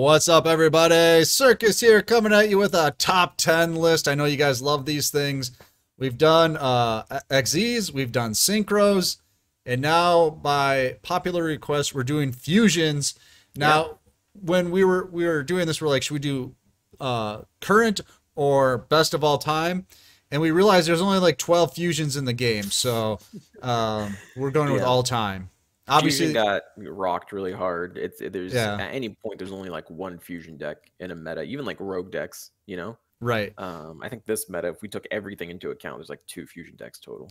What's up, everybody? Circus here, coming at you with a top 10 list. I know you guys love these things. We've done XZs, we've done synchros, and now by popular request, we're doing fusions. Now, when we were doing this, we're like, should we do current or best of all time? And we realized there's only like 12 fusions in the game, so we're going with all time. Obviously, fusion got rocked really hard. There's at any point there's only like one fusion deck in a meta, even like rogue decks, you know. Right. I think this meta, if we took everything into account, there's like 2 fusion decks total.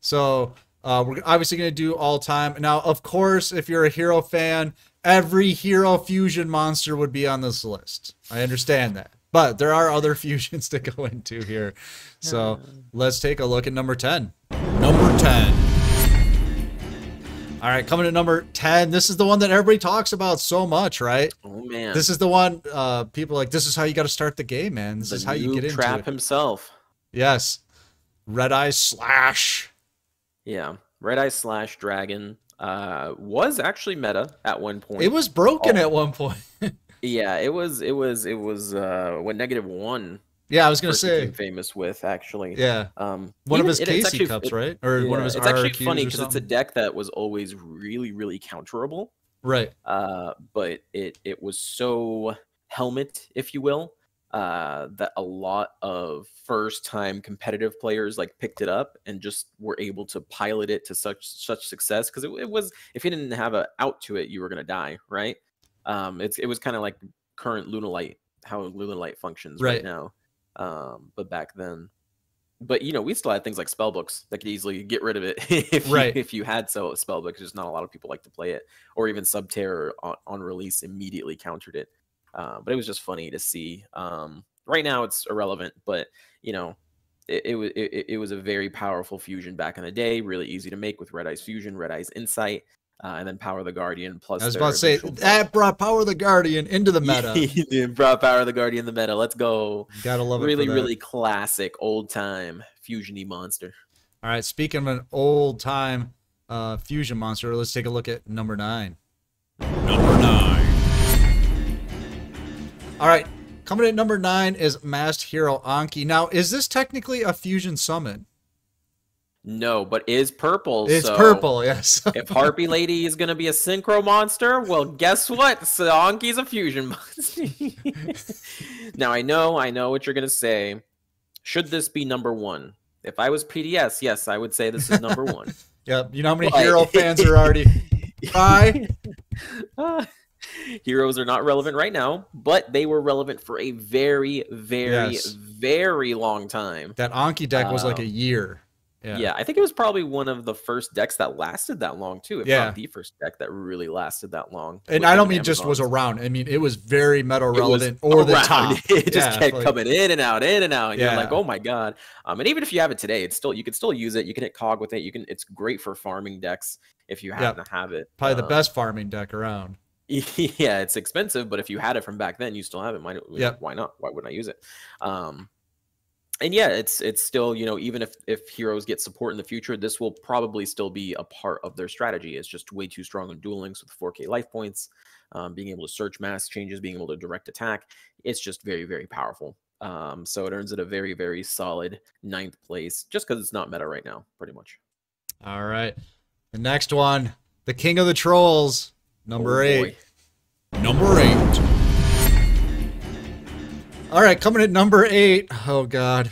So we're obviously going to do all time. Now, of course, if you're a hero fan, every hero fusion monster would be on this list. I understand that. But there are other fusions to go into here. So let's take a look at number 10. Number 10. All right, coming to number 10. This is the one that everybody talks about so much, right? Oh, man. This is the one people are like, this is how you got to start the game, man. This is how you get into Trap it. himself. Yes. Red Eye Slash. Yeah. Red Eye Slash Dragon was actually meta at one point. It was broken at one point. Yeah, it was what -1. Yeah, I was gonna say famous with actually. Yeah, one of his Casey Cups, right? Or one of his. It's actually funny because it's a deck that was always really counterable. Right. But it was so helmet, if you will, that a lot of first-time competitive players like picked it up and just were able to pilot it to such success because it was, if you didn't have an out to it, you were gonna die, right? It was kind of like current Lunalight, how Lunalight functions right now. But back then, you know, we still had things like spell books that could easily get rid of it if you had spell books. Just not a lot of people like to play it, or even Subterror on release immediately countered it. But it was just funny to see. Right now it's irrelevant, but you know, it was a very powerful fusion back in the day. Really easy to make with Red Eye's Fusion, Red Eye's Insight. And then Power the Guardian plus. I was about to say that brought Power the Guardian into the meta. It brought Power the Guardian in the meta. Let's go. Gotta love it. Really classic old time fusiony monster. All right, speaking of an old time fusion monster, let's take a look at number 9. Number 9. All right, coming at number 9 is Masked Hero Anki. Now, is this technically a fusion summon? No, but is purple. It's purple, yes. If Harpy Lady is going to be a synchro monster, well, guess what? So Anki's a fusion monster. Now, I know what you're going to say. Should this be number 1? If I was PDS, yes, I would say this is number 1. Yep. You know how many hero fans are already... Bye. Heroes are not relevant right now, but they were relevant for a very long time. That Anki deck was like a year. Yeah, I think it was probably one of the first decks that lasted that long too. If not the first deck that really lasted that long. And I don't mean just was around. I mean it was very meta relevant or the top. It just kept coming in and out, and you're like, oh my god. And even if you have it today, it's still, you can still use it. You can hit Cog with it. It's great for farming decks if you happen to have it. Probably the best farming deck around. Yeah, it's expensive, but if you had it from back then, you still have it. Why not? Why wouldn't I use it? And yeah, it's still, you know, even if heroes get support in the future, this will probably still be a part of their strategy. It's just way too strong on Duel Links with 4K life points, being able to search mass changes, being able to direct attack. It's just very powerful. So it earns it a very solid 9th place, just because it's not meta right now, pretty much. All right, the next one, the King of the Trolls, number 8. Number 8. All right, coming at number 8. Oh god.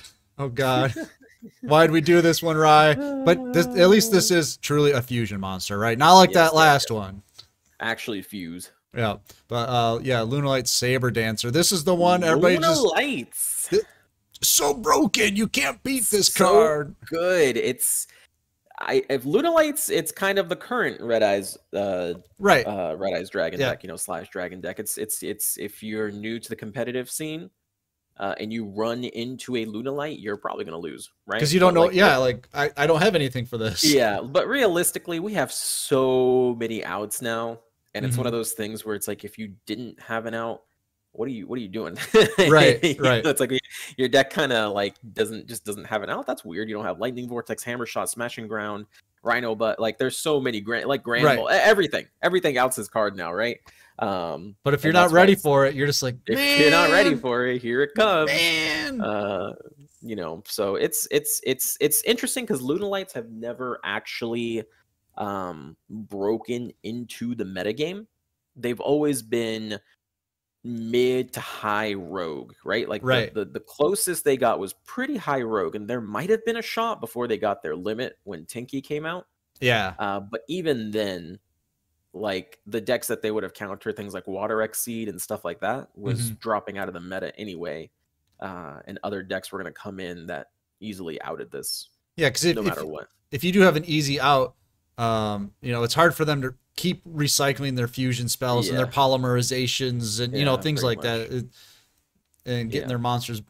Why'd we do this one, Rye? But this, at least this is truly a fusion monster, right? Not like that last one. Actually fuse. Yeah, but yeah, Lunalight Saber Dancer. This is the one everybody Lunalights. So broken. You can't beat this card. Good. If Lunalights, it's kind of the current Red Eyes, Red Eyes Dragon deck, you know, / Dragon deck. It's if you're new to the competitive scene, and you run into a Lunalight, you're probably gonna lose, right? Because you don't know. Like, I don't have anything for this. Yeah, but realistically, we have so many outs now, and it's one of those things where it's like, if you didn't have an out, what are you doing? Right. It's like your deck kind of like doesn't have an out. That's weird. You don't have Lightning Vortex, Hammer Shot, Smashing Ground, Rhino, but like there's so many Grand Ball, everything outs his card now, right? But if you're And not that's why ready for it, you're just like, if you're not ready for it, here it comes. man. You know, so it's interesting because Lunalights have never actually broken into the metagame. They've always been mid to high rogue, right? Like Right. the closest they got was pretty high rogue, and there might have been a shot before they got their limit when Tinky came out. Yeah. But even then, like the decks that they would have countered, things like Water Exceed and stuff like that, was dropping out of the meta anyway. And other decks were going to come in that easily outed this. Yeah, because no matter what, if you do have an easy out, you know, it's hard for them to keep recycling their fusion spells and their polymerizations and you know things like that, and getting their monsters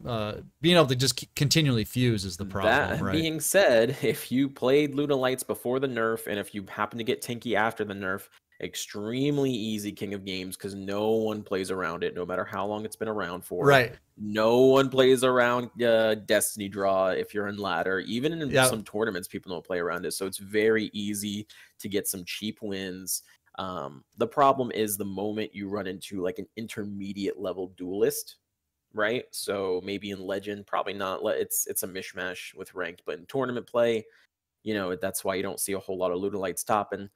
being able to just continually fuse is the problem. That being said, if you played Lunalights before the nerf, and if you happen to get Tinky after the nerf, extremely easy King of Games, because no one plays around it, no matter how long it's been around for. Right. No one plays around Destiny Draw if you're in ladder. Even in some tournaments, people don't play around it. So it's very easy to get some cheap wins. The problem is the moment you run into like an intermediate level duelist, right? So maybe in Legend, probably not. It's a mishmash with ranked, but in tournament play, you know, that's why you don't see a whole lot of Lunalights topping.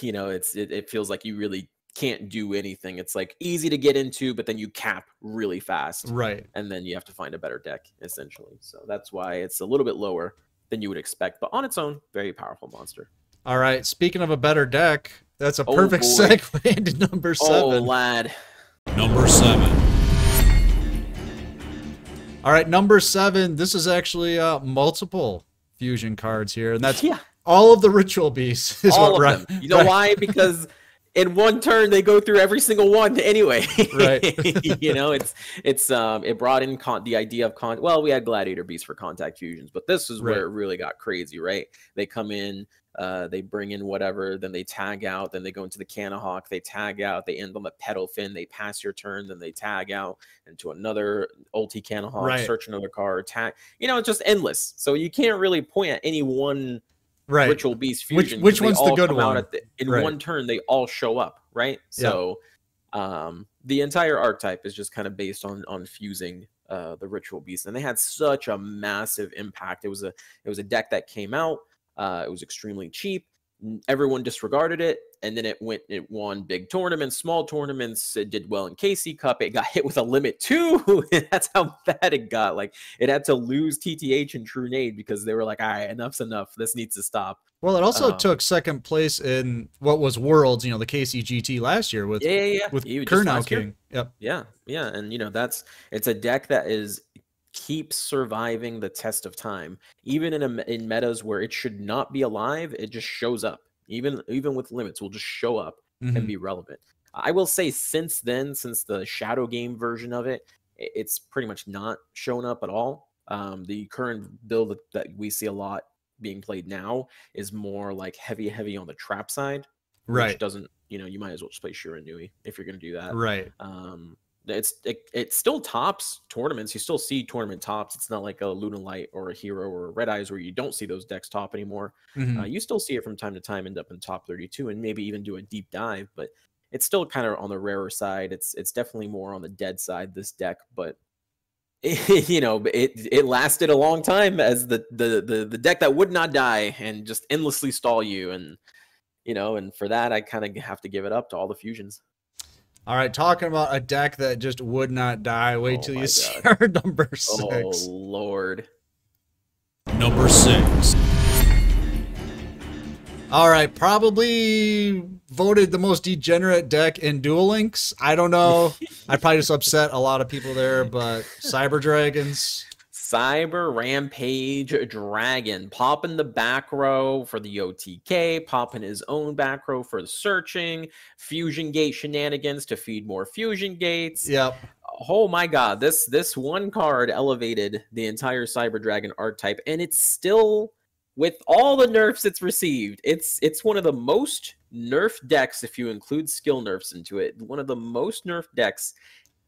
You know, it feels like you really can't do anything. It's like easy to get into, but then you cap really fast, right? And then you have to find a better deck, essentially. So that's why it's a little bit lower than you would expect, but on its own, very powerful monster. All right, speaking of a better deck, that's a perfect segue into number 7. Oh, lad. Number 7. All right, number 7. This is actually multiple fusion cards here, and that's all of the Ritual Beasts. Is all of them. You know why? Because in one turn they go through every single one anyway. Right. You know, it brought in the idea of well, we had Gladiator Beasts for contact fusions, but this is where it really got crazy, right? They come in, they bring in whatever, then they tag out, then they go into the Canahawk, they tag out, they end on the Pedal Fin, they pass your turn, then they tag out into another ulti Canahawk, search another card, tag. You know, it's just endless. So you can't really point at any one Ritual Beast fusion. Which one's the good one? In one turn, they all show up, right? So the entire archetype is just kind of based on fusing the Ritual Beast, and they had such a massive impact. It was a deck that came out. It was extremely cheap. Everyone disregarded it, and then it won big tournaments, small tournaments. It did well in KC Cup. It got hit with a limit too. That's how bad it got. Like, it had to lose TTH and True Nade because they were like, all right, enough's enough. This needs to stop. Well, it also took second place in what was Worlds, you know, the KCGT last year with with Kurnow King. Yep. Yeah. And you know, it's a deck that keeps surviving the test of time, even in metas where it should not be alive. It just shows up, even with limits, will just show up and be relevant. I will say since then, since the Shadow Game version of it, it's pretty much not shown up at all. The current build that we see a lot being played now is more like heavy on the trap side, which doesn't, you know, you might as well just play Shiranui if you're going to do that, right? It still tops tournaments. You still see tournament tops. It's not like a Lunalight or a Hero or a Red Eyes where you don't see those decks top anymore. You still see it from time to time, end up in top 32 and maybe even do a deep dive, but it's still kind of on the rarer side. It's definitely more on the dead side, this deck, but you know, it lasted a long time as the deck that would not die and just endlessly stall you. And, you know, and for that, I kind of have to give it up to all the fusions. All right, talking about a deck that just would not die. Wait till you see our number 6. Oh, Lord. Number 6. All right, probably voted the most degenerate deck in Duel Links. I don't know. I probably just upset a lot of people there, but Cyber Dragons. Cyber Rampage Dragon, popping the back row for the OTK, popping his own back row for the searching, fusion gate shenanigans to feed more fusion gates. Yep. Oh my god, this one card elevated the entire Cyber Dragon archetype, and it's still, with all the nerfs it's received, it's one of the most nerfed decks if you include skill nerfs into it. One of the most nerfed decks.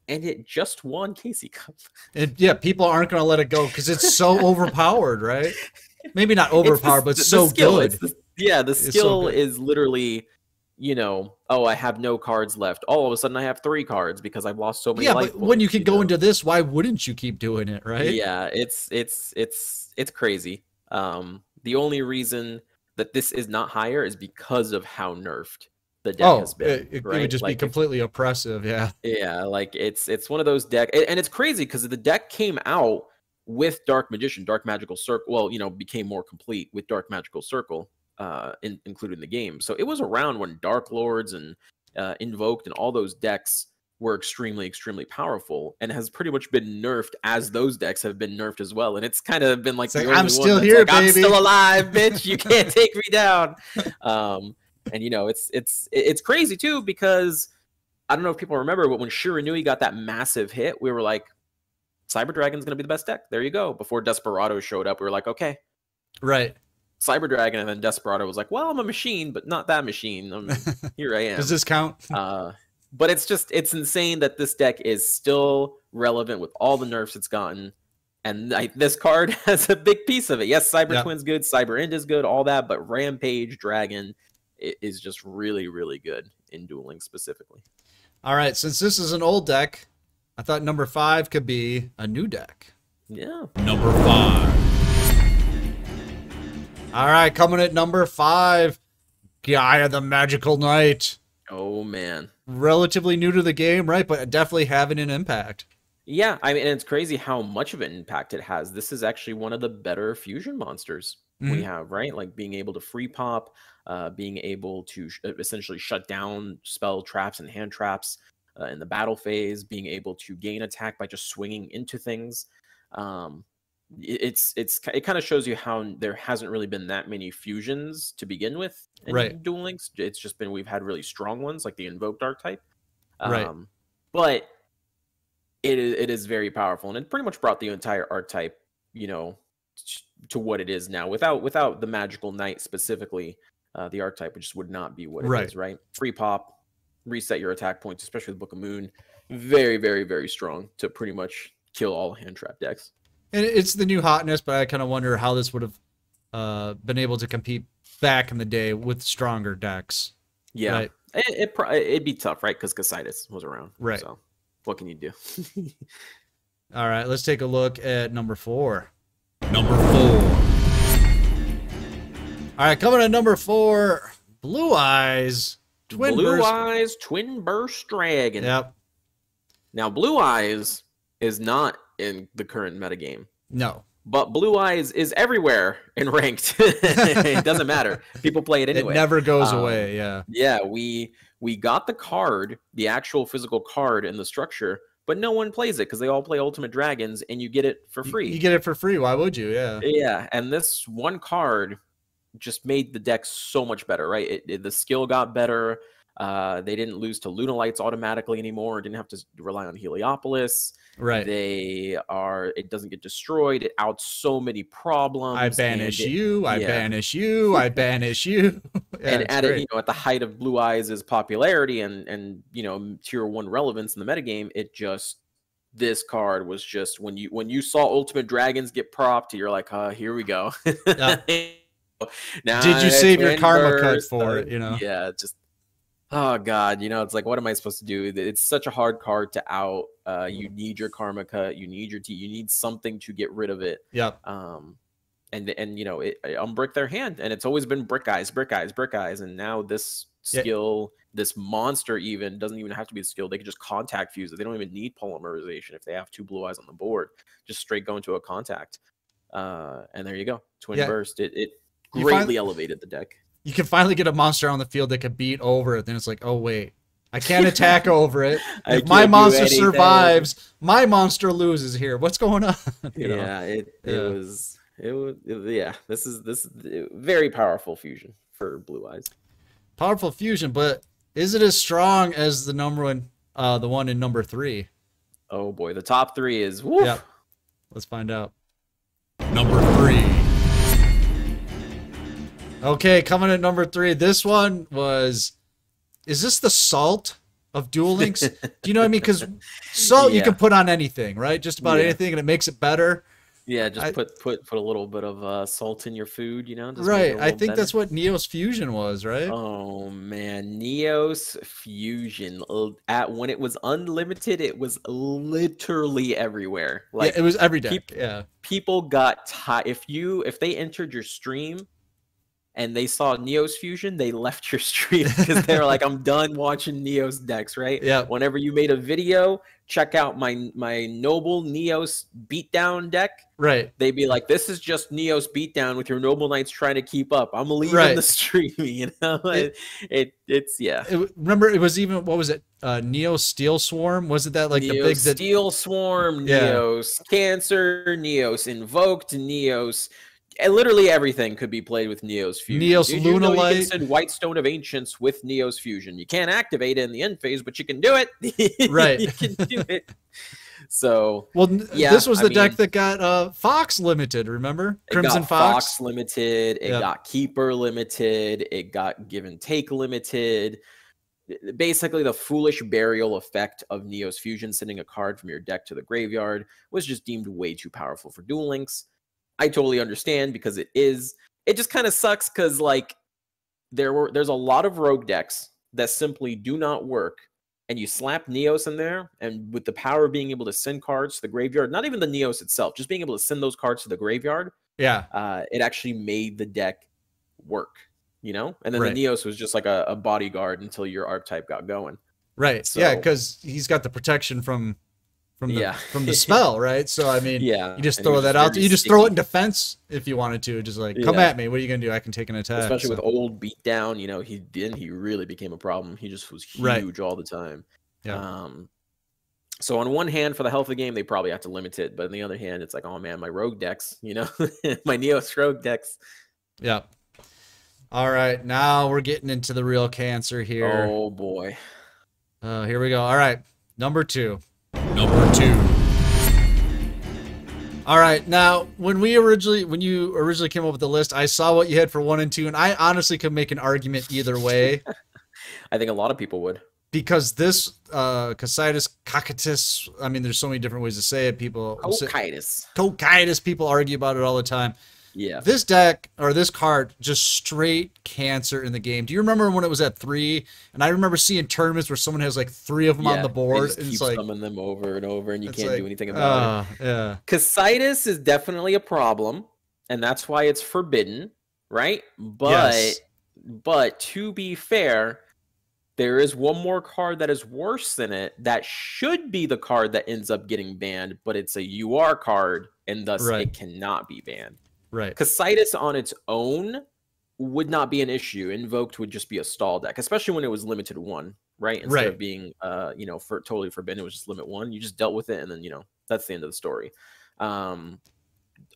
And it just won KC Cup. Yeah, people aren't going to let it go because it's so overpowered, right? Maybe not overpowered, but so good. The skill is literally you know, oh, I have no cards left. All of a sudden I have 3 cards because I've lost so many life but when you points, can go into this, why wouldn't you keep doing it, right? Yeah, it's crazy. The only reason that this is not higher is because of how nerfed the deck has been. It right? would just be completely oppressive, yeah. Yeah, like it's one of those deck, and it's crazy because the deck came out with Dark Magician, Dark Magical Circle. Well, you know, became more complete with Dark Magical Circle, included in the game. So it was around when Dark Lords and Invoked and all those decks were extremely powerful, and has pretty much been nerfed as those decks have been nerfed as well. And it's kind of been like, the only I'm still one here, like, baby. I'm still alive, bitch. You can't take me down. And you know, it's crazy too, because I don't know if people remember, but when Shiranui got that massive hit, we were like, Cyber Dragon's going to be the best deck. There you go. Before Desperado showed up, we were like, okay. Right. Cyber Dragon, and then Desperado was like, well, I'm a machine, but not that machine. Here I am. Does this count? But it's insane that this deck is still relevant with all the nerfs it's gotten. And this card has a big piece of it. Yes, Cyber Twin's good, Cyber End is good, all that, but Rampage Dragon is just really, really good in dueling specifically. All right, since this is an old deck, I thought number 5 could be a new deck. Yeah. Number 5. All right, coming at number 5, Gaia the Magical Knight. Oh, man. Relatively new to the game, right? But definitely having an impact. Yeah, I mean, and it's crazy how much of an impact it has. This is actually one of the better fusion monsters we have, right? Like being able to free pop, being able to essentially shut down spell traps and hand traps in the battle phase, being able to gain attack by just swinging into things. It kind of shows you how there hasn't really been that many fusions to begin with in Duel Links. It's just been, we've had really strong ones like the Invoked archetype. But it is very powerful, and it pretty much brought the entire archetype, you know, to what it is now. Without the Magical Knight specifically, the archetype just would not be what it is, right? Free pop, reset your attack points, especially with Book of Moon. Very, very, very strong to pretty much kill all hand trap decks. And it's the new hotness, but I kind of wonder how this would have been able to compete back in the day with stronger decks. Yeah, right? It'd be tough, right? Because Cytis was around, right? So what can you do? All right, let's take a look at number 4. Number 4. All right, coming at number 4, Blue Eyes. Blue Eyes Twin Burst Dragon. Yep. Now, Blue Eyes is not in the current metagame. No. But Blue Eyes is everywhere in ranked. It doesn't matter. People play it anyway. It never goes away, yeah. Yeah, we got the card, the actual physical card in the structure, but no one plays it because they all play Ultimate Dragons, and you get it for free. You get it for free. Why would you? Yeah. Yeah, and this one card just made the deck so much better, right? The skill got better. They didn't lose to Lunalights automatically anymore. Didn't have to rely on Heliopolis. Right. It doesn't get destroyed. It outs so many problems. I banish you. I banish you. I banish you. Yeah, and at the height of Blue Eyes' popularity and you know, tier 1 relevance in the metagame, this card was just, when you saw Ultimate Dragons get propped, you're like, here we go. Yeah. Now, did you save your karma cut for it? You know? Yeah, just, oh god, you know, it's like, what am I supposed to do? It's such a hard card to out. You need your karma cut. You need you need something to get rid of it. Yep. And you know, it unbrick their hand, and it's always been brick eyes, and now this skill, this monster even doesn't even have to be the skill. They can just contact fuse it. They don't even need polymerization if they have 2 Blue Eyes on the board. Just straight go into a contact, and there you go. Twin burst. It greatly elevated the deck. You can finally get a monster on the field that could beat over it. Then it's like, oh wait, I can't attack over it. If my monster survives, my monster loses here. What's going on? This is very powerful fusion for Blue Eyes. Powerful fusion, but is it as strong as the one in number 3? Oh boy, the top 3 is woof. Yep. Let's find out. Number 3. Okay, coming at number 3. This one was, is this the salt of Duel Links? Do you know what I mean? Because salt you can put on anything, right? Just about anything, and it makes it better. Yeah, just put a little bit of salt in your food, you know. Just make it Right. a I little think better. that's what Neos Fusion was, right? Oh man, Neos Fusion. At when it was unlimited, it was literally everywhere. Yeah, Like it was every deck. peop Yeah. people got tired. If they entered your stream and they saw Neos Fusion, they left your stream because they were like, I'm done watching Neos decks, right? Yeah. Whenever you made a video, check out my Noble Neos beatdown deck. Right. They'd be like, this is just Neos beatdown with your Noble Knights trying to keep up. I'm leaving Right. the stream, you know? It's yeah. Remember, it was even, what was it? Neo Steel Swarm? Wasn't that like Neos the big that? Steel Swarm, Yeah. Neos Cancer, Neos Invoked, Neos. And literally everything could be played with Neos Fusion. Neos Did you know you Lunalight. can send White Stone of Ancients with Neos Fusion? You can't activate it in the end phase, but you can do it. Right. You can do it. So Well, yeah, this was I the deck mean, that got Fox limited, remember? it Crimson got Fox. limited. It Yep. got Keeper limited. It got Give and Take limited. Basically, the foolish burial effect of Neos Fusion, sending a card from your deck to the graveyard, was just deemed way too powerful for Duel Links. I totally understand because it is. It just kind of sucks because like there's a lot of rogue decks that simply do not work, and you slap Neos in there, and with the power of being able to send cards to the graveyard, not even the Neos itself, just being able to send those cards to the graveyard, Yeah. it actually made the deck work, you know? And then Right. the Neos was just like a bodyguard until your archetype got going. Right. So, Yeah, because he's got the protection from the Yeah. from the spell, right? So I mean, yeah, you just and he throw was that just out. very You just throw it in sticky. defense if you wanted to. Just like, come Yeah. at me. What are you gonna do? I can take an attack. Especially So- with old beatdown, you know, he really became a problem. He just was Right. huge all the time. Yeah. So on one hand, for the health of the game, they probably have to limit it, but on the other hand, it's like, oh man, my rogue decks, you know, my Neos rogue decks. Yeah. All right, now we're getting into the real cancer here. Oh boy. Here we go. All right, number 2. Number 2. All right, now when you originally came up with the list, I saw what you had for 1 and 2, and I honestly could make an argument either way I think a lot of people would. because this Cytis, Cocytus, I mean, there's so many different ways to say it. Cocytus, people argue about it all the time. Yeah. This deck or this card just straight cancer in the game. Do you remember when it was at 3? And I remember seeing tournaments where someone has like 3 of them on the They board. just And keep it's like, summoning them over and over, and you it's can't like, do anything about it. yeah. Cytis is definitely a problem, and that's why it's forbidden, right? Yes. But to be fair, there is one more card that is worse than it that should be the card that ends up getting banned, but it's a UR card, and thus Right. it cannot be banned. Right. Cytis on its own would not be an issue. Invoked would just be a stall deck, especially when it was limited to 1, right? Instead Right. of being, for totally forbidden, it was just limit 1. You just dealt with it, and then that's the end of the story. On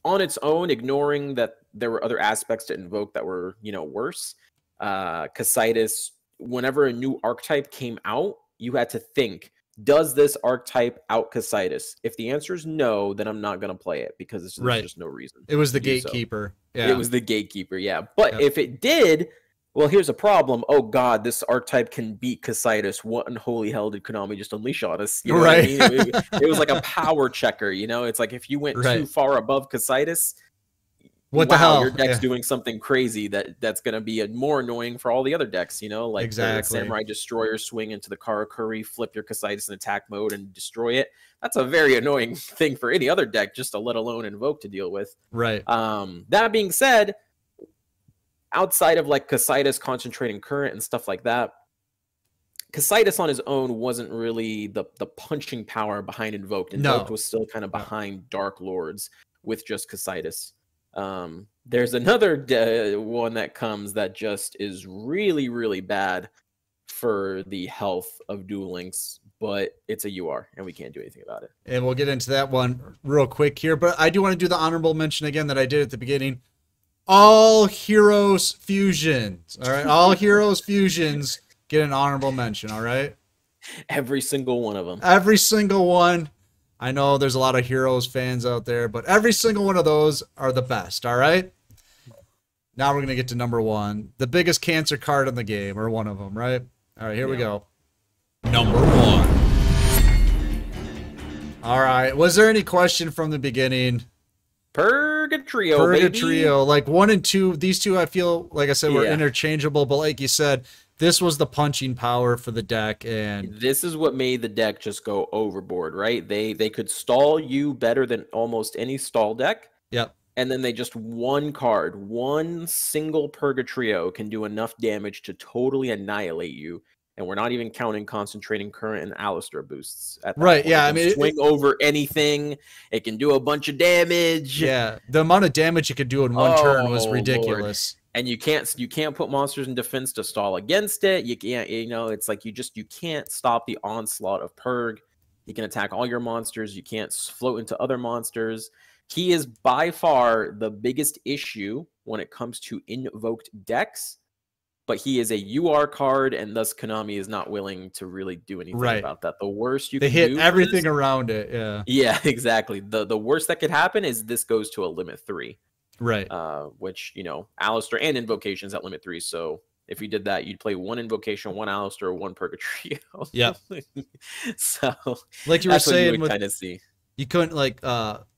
its own, ignoring that there were other aspects to Invoke that were worse. Cytis, whenever a new archetype came out, you had to think, does this archetype out Cytis? If the answer is no, then I'm not going to play it because there's Right. just no reason. It was the to do so. gatekeeper. Yeah. It was the gatekeeper, yeah. But Yep. if it did, well, here's a problem. Oh God, this archetype can beat Cytis. What unholy hell did Konami just unleash on us? You know what I mean? It was like a power checker, It's like if you went too Right. far above Cytis, What the hell? your deck's Yeah. doing something crazy that's going to be more annoying for all the other decks, like Exactly. the Samurai Destroyer swing into the Karakuri, flip your Cytis in attack mode and destroy it. That's a very annoying thing for any other deck, just to let alone Invoke to deal with. Right. That being said, outside of like Cytis concentrating current and stuff like that, Cytis on his own wasn't really the punching power behind Invoked. Invoked was still kind of behind Dark Lords with just Cytis. There's another one that comes that just is really, really bad for the health of Duel Links, but it's a UR, and we can't do anything about it. And we'll get into that one real quick here. But I do want to do the honorable mention again that I did at the beginning. All Heroes Fusions. All right. All Heroes Fusions get an honorable mention. All right. Every single one of them. Every single one. I know there's a lot of Heroes fans out there, but every single one of those are the best. All right. Now we're going to get to number 1. The biggest cancer card in the game, or one of them, right? All right. Here we go. Number 1. All right. Was there any question from the beginning Purgatory, baby. Purgatory, like 1 and 2. These two, I feel like I said, were Yeah. interchangeable, but like you said, this was the punching power for the deck, and This is what made the deck just go overboard, right? They could stall you better than almost any stall deck. yep, And then they just one card, one single Purgatrio can do enough damage to totally annihilate you. And we're not even counting concentrating current and Alistair boosts at that right, point. yeah. It I can mean, swing over anything. It can do a bunch of damage. yeah, the amount of damage you could do in one turn was Oh, ridiculous. And you can't put monsters in defense to stall against it. You can't, it's like you can't stop the onslaught of Purg. He can attack all your monsters. You can't float into other monsters. He is by far the biggest issue when it comes to invoked decks, but he is a UR card, and thus Konami is not willing to really do anything about that. The worst you They can hit do everything around it, yeah. Yeah, exactly. The worst that could happen is this goes to a limit 3. Right. Which, Alistair and Invocation's at limit 3, so if you did that, you'd play 1 Invocation, 1 Alistair, 1 Purgatrio. Yeah. So, like you were that's what saying, you would kind of see. You couldn't like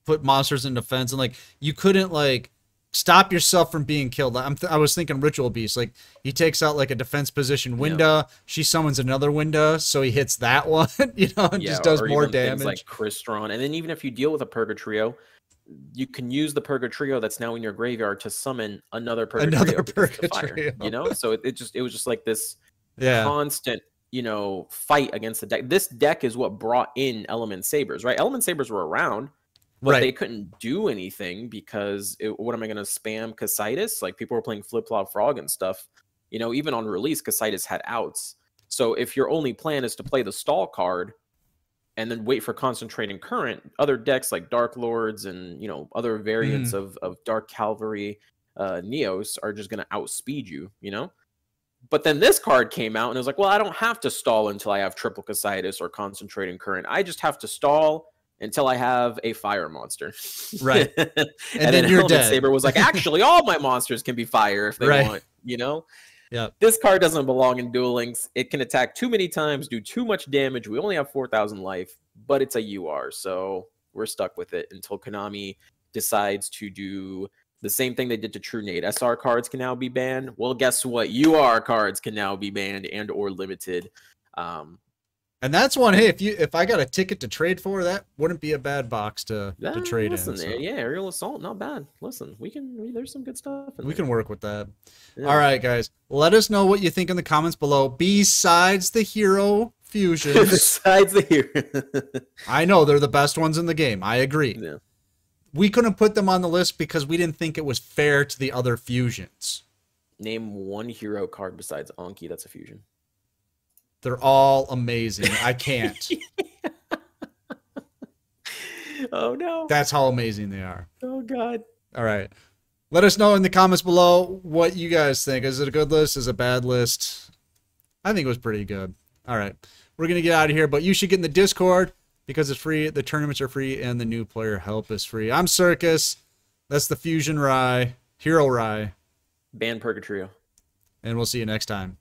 put monsters in defense, and like you couldn't like stop yourself from being killed. I was thinking Ritual Beast, like he takes out like a defense position window, she summons another window, so he hits that one, and just does more damage. Things like Crystron, and then even if you deal with a Purgatrio, you can use the Purgatrio that's now in your graveyard to summon another Purgatrio. Another Purgatrio. So it was just like this yeah. constant fight against the deck. This deck is what brought in Element Sabers, right? Element Sabers were around, but they couldn't do anything because what am I going to spam Cytis? Like people were playing Flip Flop Frog and stuff. Even on release, Cytis had outs. So if your only plan is to play the stall card and then wait for Concentrating Current, other decks like Dark Lords and other variants of Dark Cavalry, Neos are just going to outspeed you. But then this card came out and it was like, well, I don't have to stall until I have triple Cytis or Concentrating Current. I just have to stall until I have a fire monster. Right. and then you're Element dead. Saber was like, actually, all my monsters can be fire if they want, Yeah. This card doesn't belong in Duel Links. It can attack too many times, do too much damage. We only have 4,000 life, but it's a UR, so we're stuck with it until Konami decides to do the same thing they did to True Nate. SR cards can now be banned. Well, guess what? UR cards can now be banned and or limited. And that's one. Hey, if I got a ticket to trade for, that wouldn't be a bad box to trade in. So. Yeah, Aerial Assault, not bad. Listen, there's some good stuff. We can work with that. Yeah. All right, guys. Let us know what you think in the comments below. Besides the hero fusions. Besides the hero. I know they're the best ones in the game. I agree. Yeah. We couldn't put them on the list because we didn't think it was fair to the other fusions. Name one hero card besides Anki that's a fusion. They're all amazing. I can't. Oh, no. That's how amazing they are. Oh, God. All right. Let us know in the comments below what you guys think. Is it a good list? Is it a bad list? I think it was pretty good. All right. We're going to get out of here, but you should get in the Discord because it's free. The tournaments are free, and the new player help is free. I'm Circus. That's the Fusion Rye. Hero Rye. Ban Purgatrio. And we'll see you next time.